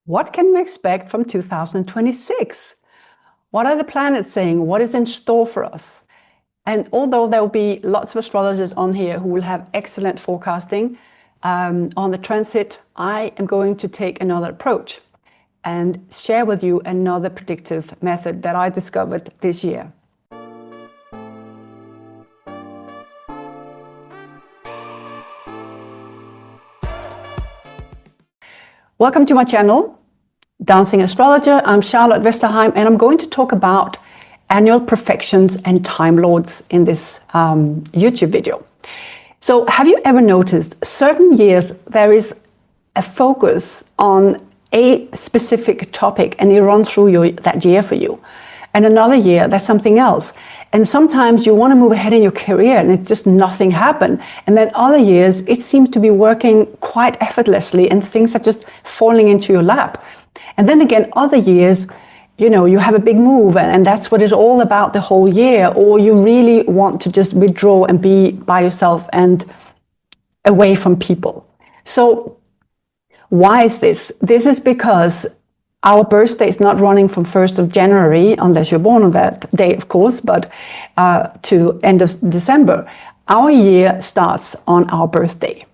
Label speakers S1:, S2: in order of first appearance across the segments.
S1: What can we expect from 2026? What are the planets saying? What is in store for us? And although there will be lots of astrologers on here who will have excellent forecasting on the transit, I am going to take another approach and share with you another predictive method that I discovered this year. Welcome to my channel, Dancing Astrologer. I'm Charlotte Westerheim, and I'm going to talk about Annual Profections and Timelords in this YouTube video. So have you ever noticed certain years there is a focus on a specific topic and it runs through that year for you, and another year there's something else, and sometimes you want to move ahead in your career and it's just nothing happened, and then other years it seems to be working quite effortlessly and things are just falling into your lap. And then again, other years, you know, you have a big move and that's what it's all about the whole year, or you really want to just withdraw and be by yourself and away from people. So why is this? This is because our birthday is not running from 1st of January, unless you're born on that day, of course, but to end of December. Our year starts on our birthday.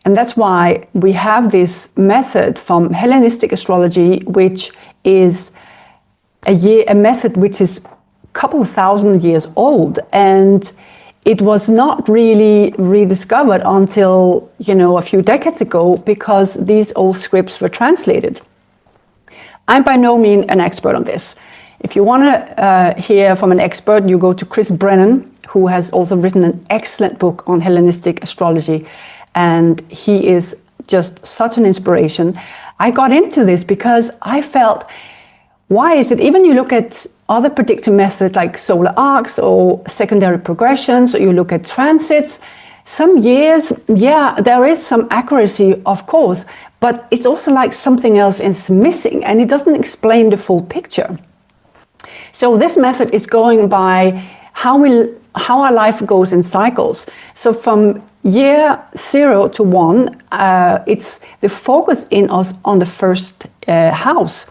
S1: And that's why we have this method from Hellenistic Astrology, which is a method which is a couple of thousand years old. And it was not really rediscovered until, you know, a few decades ago, because these old scripts were translated. I'm by no means an expert on this. If you want to hear from an expert, you go to Chris Brennan, who has also written an excellent book on Hellenistic astrology, and he is just such an inspiration. I got into this because I felt, why is it, even you look at other predictive methods like solar arcs or secondary progressions, or you look at transits, some years, yeah, there is some accuracy, of course, but it's also like something else is missing and it doesn't explain the full picture. So this method is going by how our life goes in cycles. So from year 0 to 1, it's the focus in us on the first house,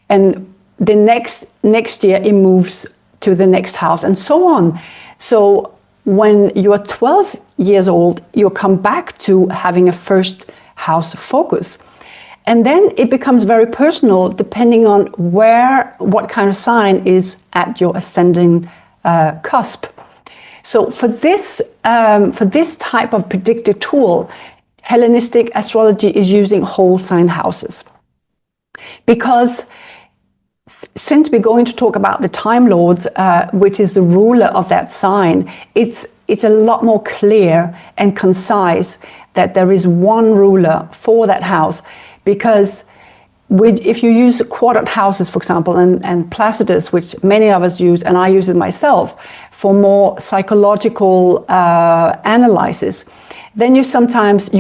S1: and the next year it moves to the next house, and so on. So when you are 12 years old, you come back to having a first house focus. And then it becomes very personal depending on what kind of sign is at your ascending cusp. So for this type of predictive tool, Hellenistic astrology is using whole sign houses. Because since we're going to talk about the Time Lords, which is the ruler of that sign, it's a lot more clear and concise that there is one ruler for that house. Because if you use quartered houses, for example, and Placidus, which many of us use, and I use it myself, for more psychological analysis, then you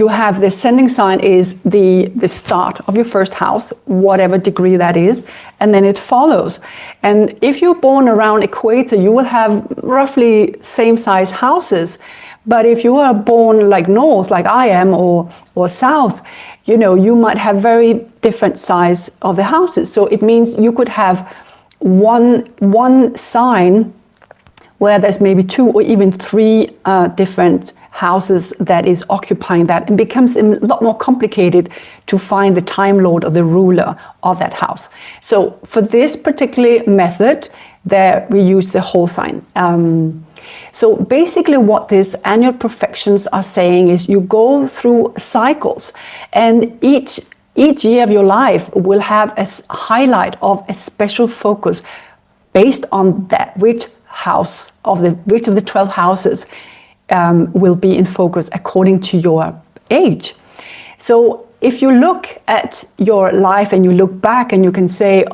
S1: have the ascending sign is the start of your first house, whatever degree that is, and then it follows. And if you're born around equator, you will have roughly same size houses. But if you are born like north, like I am, or south, you know, you might have very different size of the houses. So it means you could have one sign where there's maybe 2 or even 3 different houses that is occupying that, and becomes a lot more complicated to find the Time Lord or the ruler of that house. So for this particular method, there we use the whole sign. So basically what these annual profections are saying is you go through cycles, and each year of your life will have a highlight of a special focus based on that which of the 12 houses will be in focus according to your age. So if you look at your life and you look back and you can say,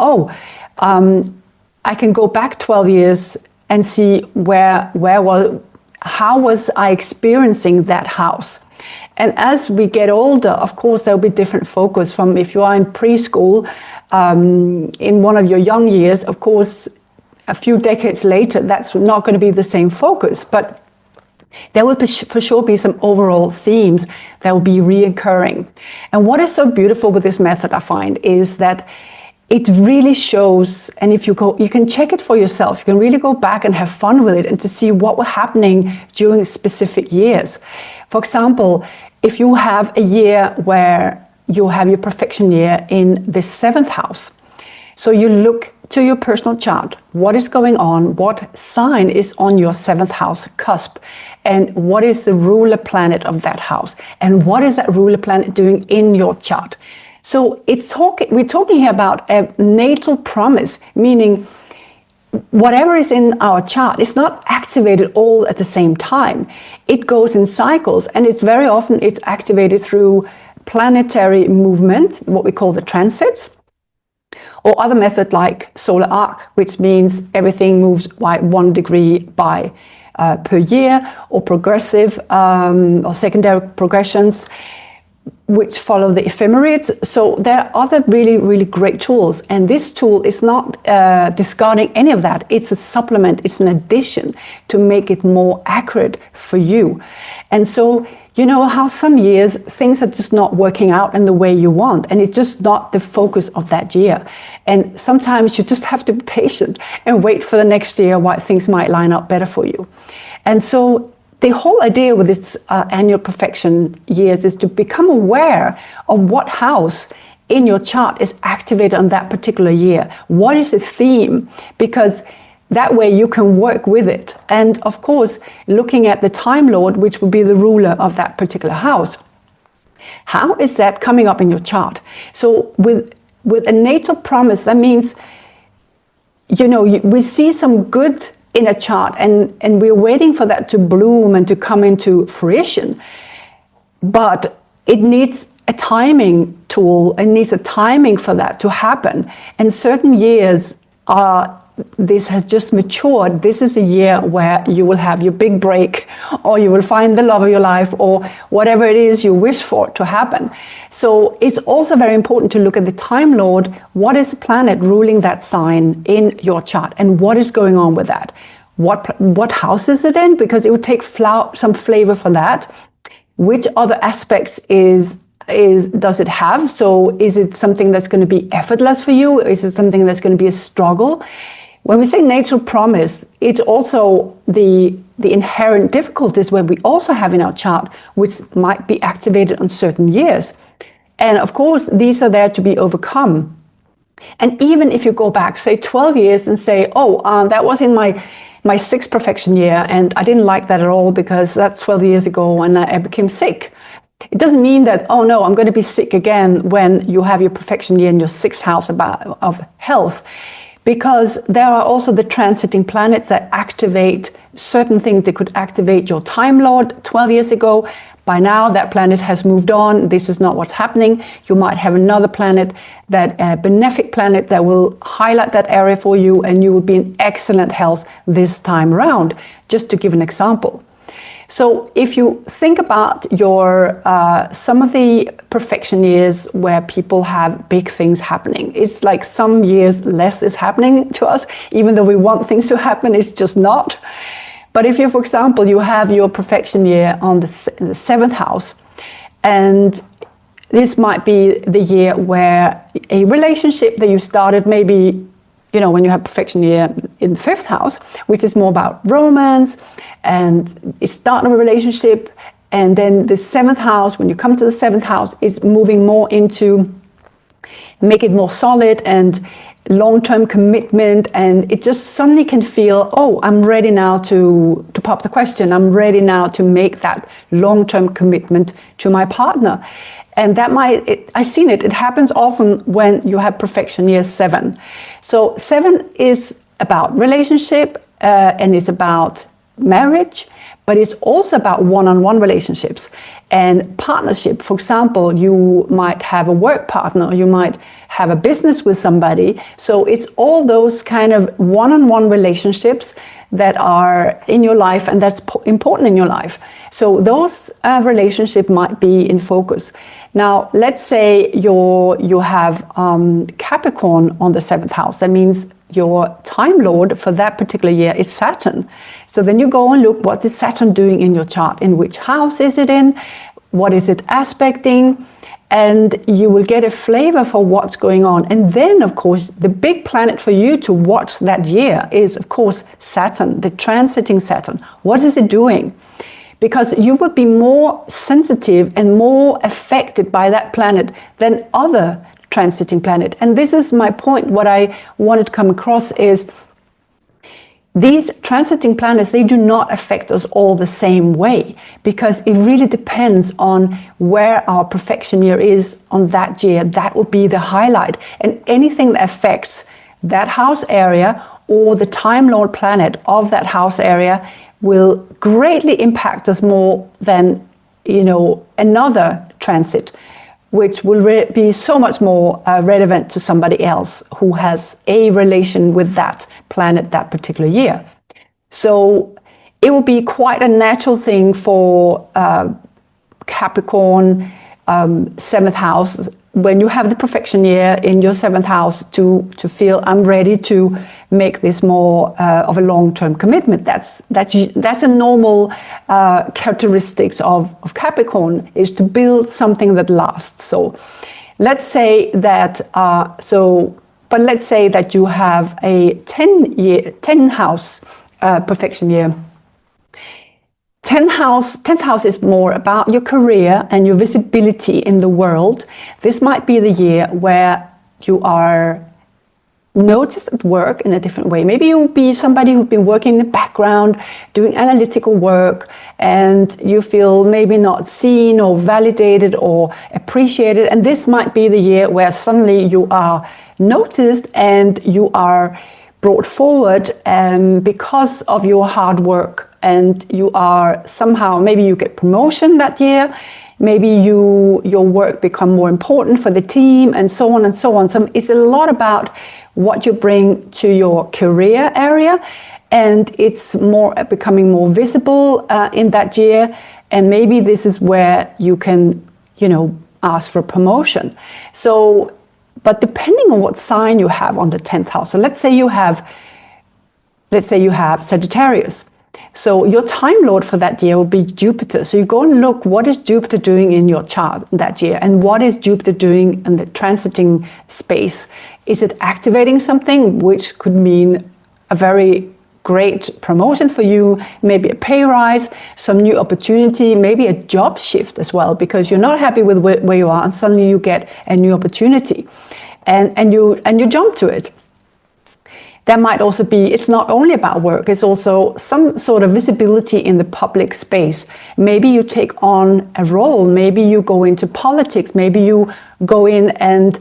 S1: I can go back 12 years and see how was I experiencing that house. And as we get older, of course, there'll be different focus. From if you are in preschool, in one of your young years, of course, a few decades later, that's not going to be the same focus. But There will for sure be some overall themes that will be reoccurring. And what is so beautiful with this method, I find, is that it really shows, and if you go, you can check it for yourself. You can really go back and have fun with it and to see what was happening during specific years. For example, if you have a year where you have your perfection year in the 7th house, so you look to your personal chart, what is going on, what sign is on your 7th house cusp, and what is the ruler planet of that house, and what is that ruler planet doing in your chart. So we're talking here about a natal promise, meaning whatever is in our chart is not activated all at the same time. It goes in cycles, and it's very often it's activated through planetary movement, what we call the transits, or other methods like solar arc, which means everything moves by 1 degree per year, or progressive or secondary progressions, which follow the ephemerides. So there are other really, really great tools. And this tool is not discarding any of that. It's a supplement, it's an addition to make it more accurate for you. And so, you know how some years things are just not working out in the way you want, and it's just not the focus of that year. And sometimes you just have to be patient and wait for the next year why things might line up better for you. And so the whole idea with this annual perfection years is to become aware of what house in your chart is activated on that particular year. What is the theme? Because that way you can work with it. And of course, looking at the Time Lord, which would be the ruler of that particular house, how is that coming up in your chart? So with a natal promise, that means, you know, we see some good in a chart, and we're waiting for that to bloom and to come into fruition. But it needs a timing tool, it needs a timing for that to happen. And certain years this has just matured. This is a year where you will have your big break, or you will find the love of your life, or whatever it is you wish for to happen. So it's also very important to look at the Time Lord. What is the planet ruling that sign in your chart, and what is going on with that? What house is it in? Because it would take some flavor for that. Which other aspects does it have? So is it something that's going to be effortless for you? Is it something that's going to be a struggle? When we say natal promise, it's also the inherent difficulties where we also have in our chart, which might be activated on certain years. And of course, these are there to be overcome. And even if you go back, say 12 years and say, that was in my 6th perfection year, and I didn't like that at all because that's 12 years ago and I became sick. It doesn't mean that, oh no, I'm going to be sick again when you have your perfection year in your 6th house of health. Because there are also the transiting planets that activate certain things. They could activate your Time Lord 12 years ago. By now, that planet has moved on. This is not what's happening. You might have another planet, that benefic planet, that will highlight that area for you, and you will be in excellent health this time around, just to give an example. So if you think about your some of the perfection years where people have big things happening, it's like some years less is happening to us, even though we want things to happen, it's just not. But if you, for example, you have your perfection year on the 7th house, and this might be the year where a relationship that you started maybe, you know, when you have perfection year in the 5th house, which is more about romance, and it's starting a relationship, and then the 7th house, when you come to the 7th house, is moving more into make it more solid and long-term commitment, and it just suddenly can feel, I'm ready now to pop the question. I'm ready now to make that long-term commitment to my partner. And that I've seen it. It happens often when you have perfection year 7. So 7 is about relationship, and it's about marriage, but it's also about one-on-one relationships and partnership. For example, you might have a work partner, or you might have a business with somebody. So it's all those kind of one-on-one relationships that are in your life, and that's important in your life. So those relationships might be in focus. Now, let's say you have Capricorn on the 7th house. That means your Time Lord for that particular year is Saturn. So then you go and look, what is Saturn doing in your chart? In which house is it in? What is it aspecting? And you will get a flavor for what's going on. And then, of course, the big planet for you to watch that year is, of course, Saturn, the transiting Saturn. What is it doing? Because you would be more sensitive and more affected by that planet than other transiting planet. And this is my point. What I wanted to come across is these transiting planets, they do not affect us all the same way, because it really depends on where our perfection year is on that year. That would be the highlight. And anything that affects that house area or the Time Lord planet of that house area will greatly impact us more than, another transit, which will be so much more relevant to somebody else who has a relation with that planet that particular year. So it will be quite a natural thing for Capricorn, 7th house, when you have the perfection year in your 7th house, to feel I'm ready to make this more of a long-term commitment. That's a normal characteristics of Capricorn, is to build something that lasts. So let's say that but let's say that you have a 10 house perfection year. 10th house is more about your career and your visibility in the world. This might be the year where you are noticed at work in a different way. Maybe you'll be somebody who's been working in the background, doing analytical work, and you feel maybe not seen or validated or appreciated. And this might be the year where suddenly you are noticed and you are brought forward because of your hard work. And you are somehow, maybe you get promotion that year, maybe your work become more important for the team, and so on and so on. So it's a lot about what you bring to your career area, and it's more becoming more visible in that year. And maybe this is where you can, ask for promotion. So, but depending on what sign you have on the 10th house. So let's say you have Sagittarius. So your Time Lord for that year will be Jupiter. So you go and look, what is Jupiter doing in your chart that year? And what is Jupiter doing in the transiting space? Is it activating something, which could mean a very great promotion for you, maybe a pay rise, some new opportunity, maybe a job shift as well, because you're not happy with where you are and suddenly you get a new opportunity and you jump to it. That might also be, it's not only about work, it's also some sort of visibility in the public space. Maybe you take on a role, maybe you go into politics, maybe you go in and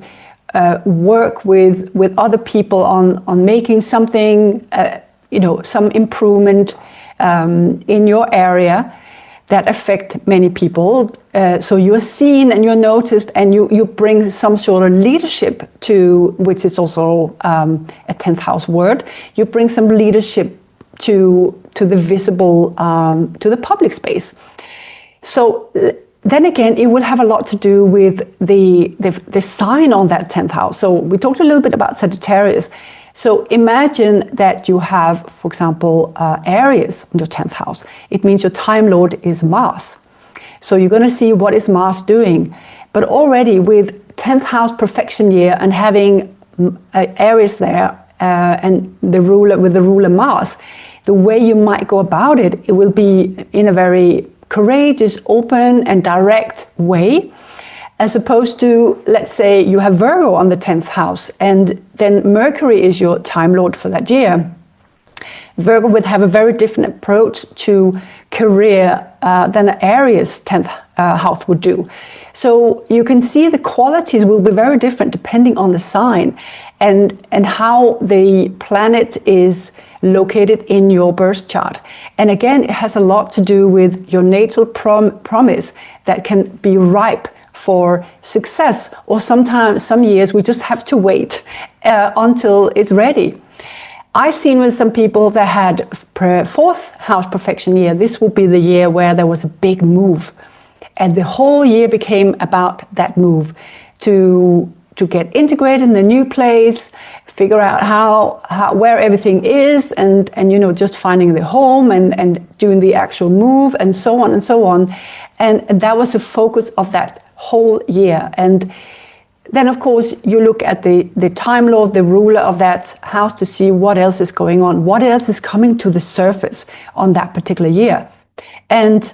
S1: work with other people on making something, some improvement in your area that affect many people. So you're seen and you're noticed, and you bring some sort of leadership to, which is also a 10th house word. You bring some leadership to the visible, to the public space. So then again, it will have a lot to do with the sign on that 10th house. So we talked a little bit about Sagittarius. So imagine that you have, for example, Aries in your 10th house. It means your Time Lord is Mars. So you're going to see what is Mars doing. But already with 10th house perfection year and having Aries there and the ruler Mars, the way you might go about it, it will be in a very courageous, open and direct way. As opposed to, let's say you have Virgo on the 10th house and then Mercury is your Time Lord for that year. Virgo would have a very different approach to career than an Aries 10th house would do. So you can see the qualities will be very different depending on the sign and how the planet is located in your birth chart. And again, it has a lot to do with your natal promise that can be ripe for success, or sometimes some years we just have to wait until it's ready. I've seen with some people that had 4th house perfection year, this will be the year where there was a big move and the whole year became about that move to to get integrated in the new place, figure out where everything is, and just finding the home and doing the actual move and so on and so on. And that was the focus of that whole year. And then, of course, you look at the Time Lord, the ruler of that house, to see what else is going on, what else is coming to the surface on that particular year. And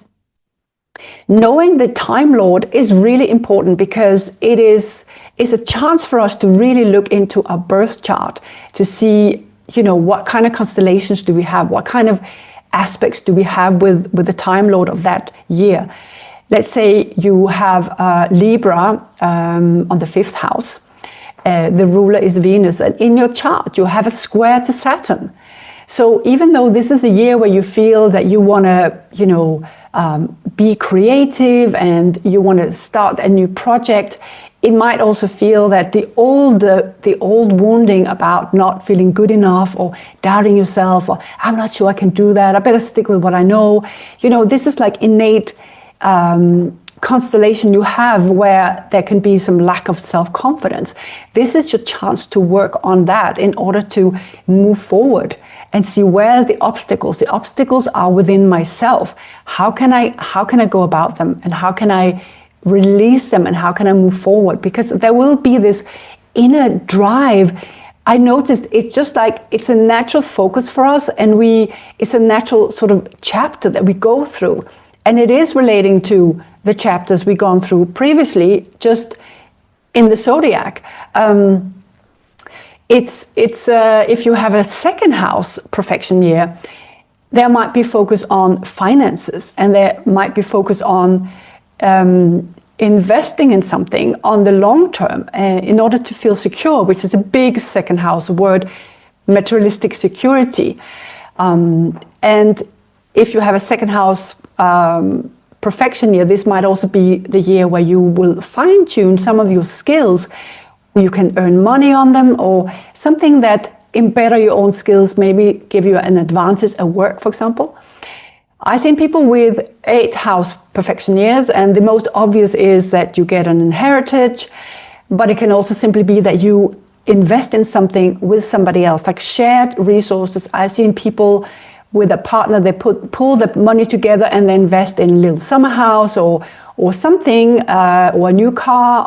S1: knowing the Time Lord is really important, because it's a chance for us to really look into our birth chart to see, what kind of constellations do we have, what kind of aspects do we have with the Time Lord of that year. Let's say you have Libra on the 5th house. The ruler is Venus, and in your chart you have a square to Saturn. So even though this is a year where you feel that you want to, be creative and you want to start a new project, it might also feel that the old wounding about not feeling good enough or doubting yourself, or I'm not sure I can do that, I better stick with what I know. This is like innate constellation you have where there can be some lack of self-confidence. This is your chance to work on that in order to move forward and see where's the obstacles. The obstacles are within myself. How can I go about them, and how can I release them, and how can I move forward? Because there will be this inner drive. I noticed it's just like it's a natural focus for us, and it's a natural sort of chapter that we go through. And it is relating to the chapters we've gone through previously, just in the zodiac. If you have a 2nd house profection year, there might be focus on finances, and there might be focus on investing in something on the long term in order to feel secure, which is a big 2nd house word, materialistic security. And if you have a 2nd house profection year, this might also be the year where you will fine-tune some of your skills. You can earn money on them, or something that better your own skills, maybe give you an advantage at work, for example. I've seen people with 8th house profection years, and the most obvious is that you get an inheritance, but it can also simply be that you invest in something with somebody else, like shared resources. I've seen people with a partner, they pull the money together and they invest in a little summer house or something, or a new car,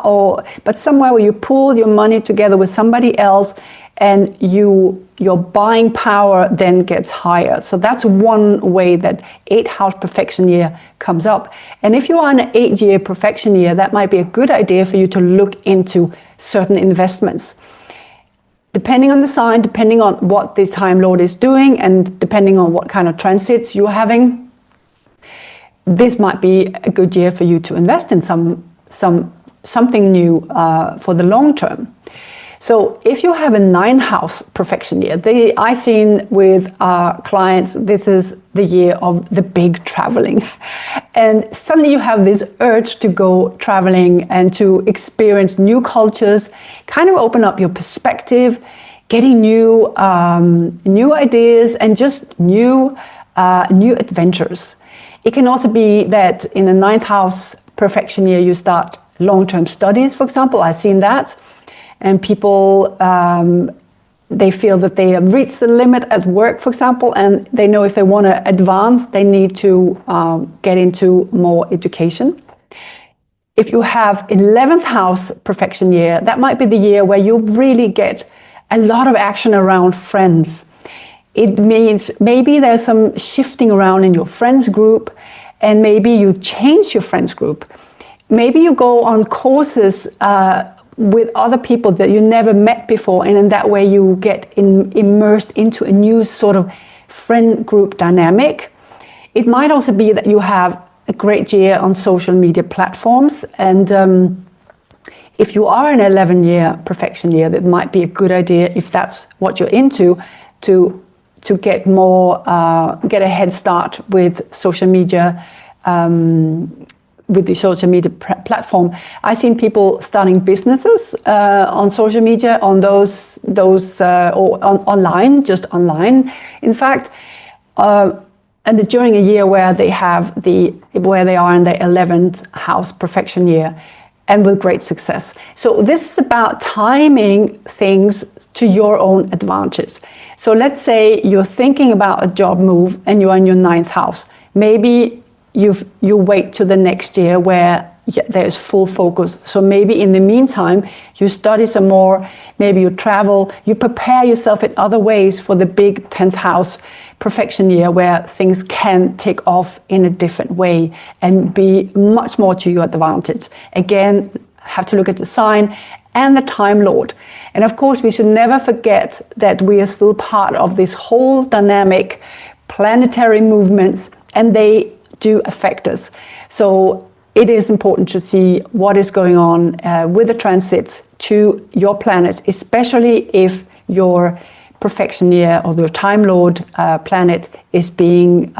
S1: but somewhere where you pool your money together with somebody else, and your buying power then gets higher. So that's one way that 8th house perfection year comes up. And if you are in an 8-year perfection year, that might be a good idea for you to look into certain investments. Depending on the sign, depending on what the Time Lord is doing, and depending on what kind of transits you're having, this might be a good year for you to invest in something new for the long term. So if you have a 9th house perfection year, I've seen with clients, this is the year of the big traveling. And suddenly you have this urge to go traveling and to experience new cultures, kind of open up your perspective, getting new ideas, and just new adventures. It can also be that in a 9th house perfection year, you start long-term studies, for example. I've seen that. And people, they feel that they have reached the limit at work, for example, and they know if they want to advance, they need to get into more education. If you have 11th house perfection year, that might be the year where you really get a lot of action around friends. It means maybe there's some shifting around in your friends group, and maybe you change your friends group. Maybe you go on courses with other people that you never met before, and in that way you get immersed into a new sort of friend group dynamic. It might also be that you have a great year on social media platforms, and if you are an 11-year perfection year, that might be a good idea, if that's what you're into, to get a head start with social media, with the social media platform. I've seen people starting businesses on social media, on those or online, just online, in fact, and during a year where they are in the 11th house perfection year. and with great success. So this is about timing things to your own advantage. So let's say you're thinking about a job move and you're in your 9th house. Maybe you wait to the next year where there's full focus. So maybe in the meantime, you study some more, maybe you travel, you prepare yourself in other ways for the big 10th house perfection year where things can take off in a different way and be much more to your advantage. Again, have to look at the sign and the Time Lord. And of course, we should never forget that we are still part of this whole dynamic planetary movements, and they do affect us. So it is important to see what is going on with the transits to your planets, especially if your perfection year or the Time Lord planet is being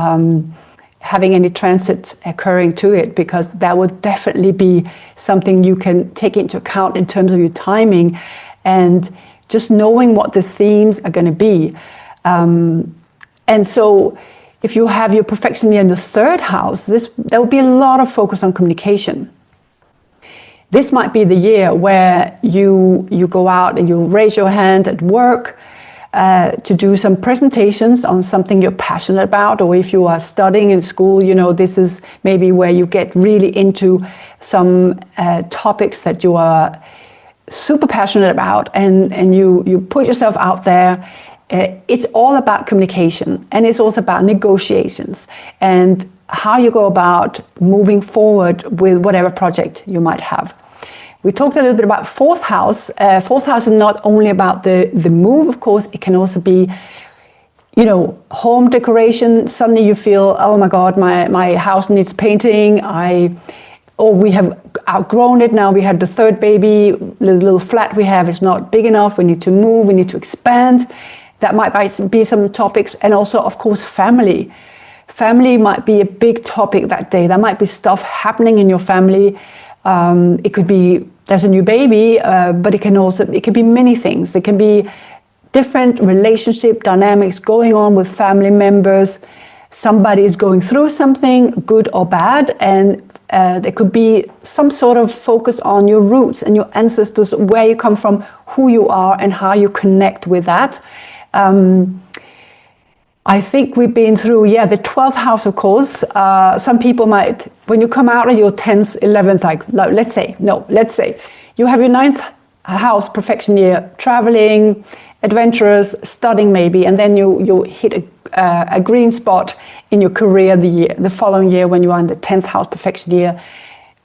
S1: having any transits occurring to it, because that would definitely be something you can take into account in terms of your timing and just knowing what the themes are going to be. And so if you have your perfection year in the 3rd house, there will be a lot of focus on communication. This might be the year where you go out and you raise your hand at work to do some presentations on something you're passionate about, or if you are studying in school, this is maybe where you get really into some topics that you are super passionate about, and you put yourself out there. It's all about communication, and it's also about negotiations and how you go about moving forward with whatever project you might have. We talked a little bit about 4th house. 4th house is not only about the move, of course, it can also be, home decoration. Suddenly you feel, oh my God, my house needs painting. We have outgrown it now. We had the 3rd baby, the little flat we have is not big enough. We need to move, we need to expand. That might be some topics. And also, of course, family. Family might be a big topic that day. There might be stuff happening in your family. It could be there's a new baby, but it can be many things. It can be different relationship dynamics going on with family members. Somebody is going through something, good or bad, and there could be some sort of focus on your roots and your ancestors, where you come from, who you are, and how you connect with that. I think we've been through, the 12th house, of course. Some people might, when you come out of your 10th, 11th, let's say you have your 9th house perfection year, traveling, adventurous, studying maybe, and then you hit a green spot in your career the following year when you are in the 10th house perfection year.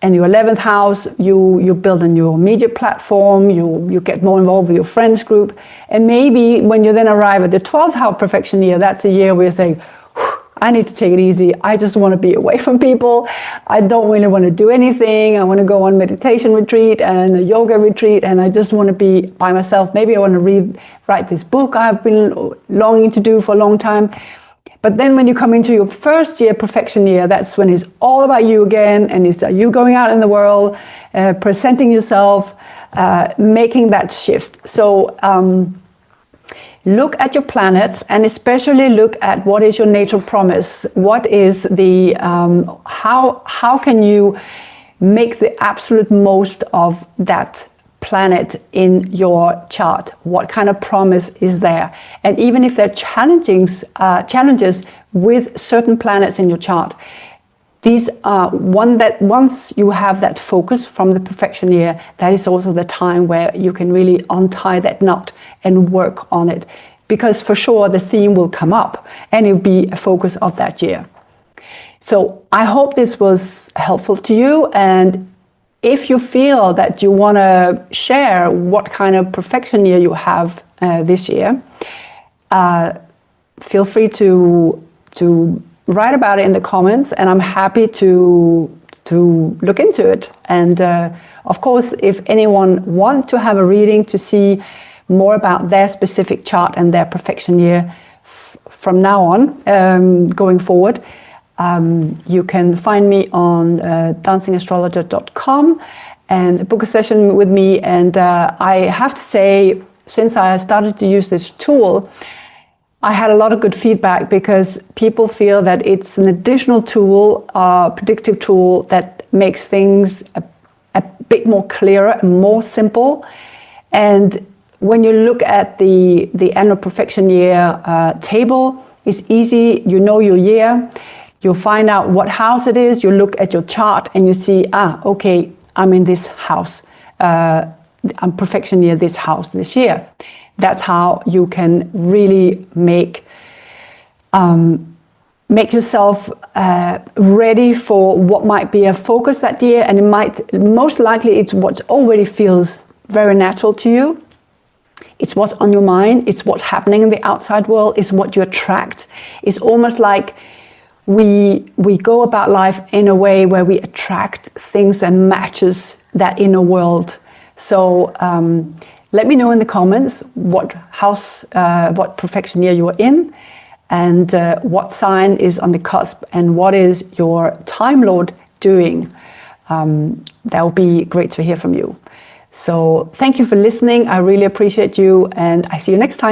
S1: And your 11th house, you build a new media platform, you get more involved with your friends group. And maybe when you then arrive at the 12th house perfection year, that's a year where you say, I need to take it easy. I just want to be away from people. I don't really want to do anything. I want to go on meditation retreat and a yoga retreat, and I just want to be by myself. Maybe I want to write this book I've been longing to do for a long time. But then when you come into your 1st year perfection year, that's when it's all about you again, and it's you going out in the world, presenting yourself, making that shift. So look at your planets, and especially look at what is your natal promise. What is the how can you make the absolute most of that planet in your chart? What kind of promise is there? And even if there are challenges with certain planets in your chart, these are one that once you have that focus from the perfection year, that is also the time where you can really untie that knot and work on it, because for sure the theme will come up and it will be a focus of that year. So I hope this was helpful to you, and if you feel that you want to share what kind of perfection year you have this year, feel free to write about it in the comments, and I'm happy to look into it. And of course, if anyone wants to have a reading to see more about their specific chart and their perfection year from now on, going forward, you can find me on dancingastrologer.com and book a session with me. And I have to say, since I started to use this tool, I had a lot of good feedback, because people feel that it's an additional tool, predictive tool, that makes things a bit more clearer and more simple. And when you look at the annual profection year table, it's easy. You know your year. You find out what house it is. You look at your chart and you see, okay, I'm in this house. I'm profection year this house this year. That's how you can really make yourself ready for what might be a focus that year, and most likely it's what already feels very natural to you. It's what's on your mind. It's what's happening in the outside world. It's what you attract. It's almost like we go about life in a way where we attract things that matches that inner world. So let me know in the comments what house, what profection year you are in, and what sign is on the cusp, and what is your Time Lord doing. That will be great to hear from you. So thank you for listening. I really appreciate you, and I see you next time.